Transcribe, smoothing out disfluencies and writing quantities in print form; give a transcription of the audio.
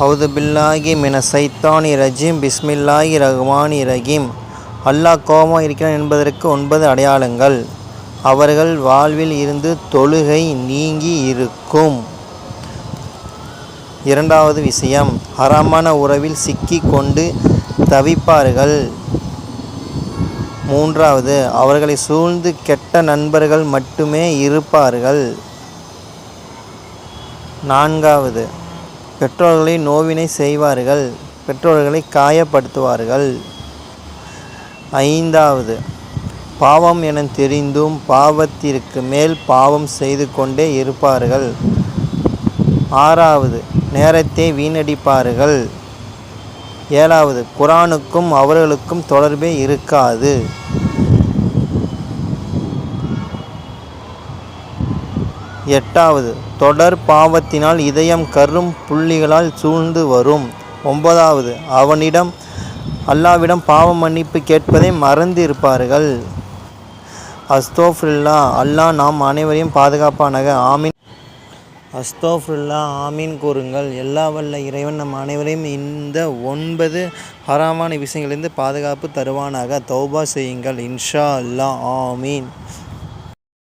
அவுது பில்லாஹி மினஷைத்தானி ரஜீம் பிஸ்மில்லாஹி ரஹ்மானி ரஹீம். அல்லாஹ் கோபமாக இருக்கிறான் என்பதற்கு 9 அடையாளங்கள். அவர்கள் வாழ்வில் இருந்து தொழுகை நீங்கி இருக்கும். இரண்டாவது விஷயம், ஹராமான உறவில் சிக்கி கொண்டு தவிப்பார்கள். மூன்றாவது, அவர்களை சூழ்ந்து கெட்ட நண்பர்கள் மட்டுமே இருப்பார்கள். நான்காவது, பெற்றோர்களை நோவினை செய்வார்கள், பெற்றோர்களை காயப்படுத்துவார்கள். ஐந்தாவது, பாவம் என தெரிந்தும் பாவத்திற்கு மேல் பாவம் செய்து கொண்டே இருப்பார்கள். ஆறாவது, நேரத்தை வீணடிப்பார்கள். ஏழாவது, குர்ஆனுக்கும் அவர்களுக்கும் தொடர்பே இருக்காது. எட்டாவது, தொடர் பாவத்தினால் இதயம் கரும் புள்ளிகளால் சூழ்ந்து வரும். ஒன்பதாவது, அல்லாவிடம் பாவ மன்னிப்பு கேட்பதை மறந்து இருப்பார்கள். அஸ்தோஃபிருல்லா. அல்லாஹ் நாம் அனைவரையும் பாதுகாப்பானாக. ஆமீன். அஸ்தோஃபிருல்லா. ஆமீன் கூறுங்கள். எல்லா வல்ல இறைவன் நம் அனைவரையும் இந்த 9 ஹராமான விஷயங்களிலிருந்து பாதுகாப்பு தருவானாக. தௌபா செய்யுங்கள். இன்ஷா அல்லாஹ். ஆமீன்.